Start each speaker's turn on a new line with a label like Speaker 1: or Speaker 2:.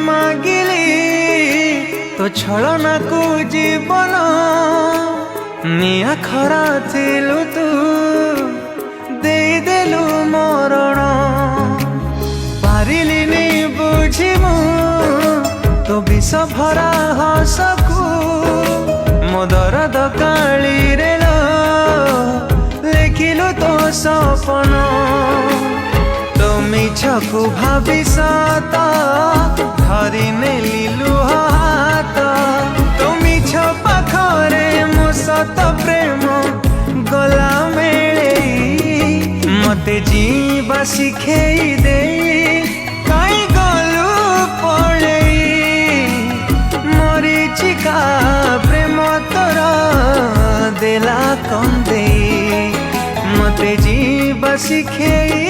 Speaker 1: मागिली तो छलना को जीवन निया खरा थिलु तू देदेलु मरण पारिलिनी बुझिमु तो विष भरा हसकू मो दरद काली रे लेखिलु तो सपन तो मिछकू भावी सत धरी नेली लुह हाथ तो मिछ पाखरे मो सत प्रेम गला मेले मते जीवा शिखेई दे कई गलु पड़े मरीचिका प्रेम तोर देला कंदे मते जीवा शिखेई।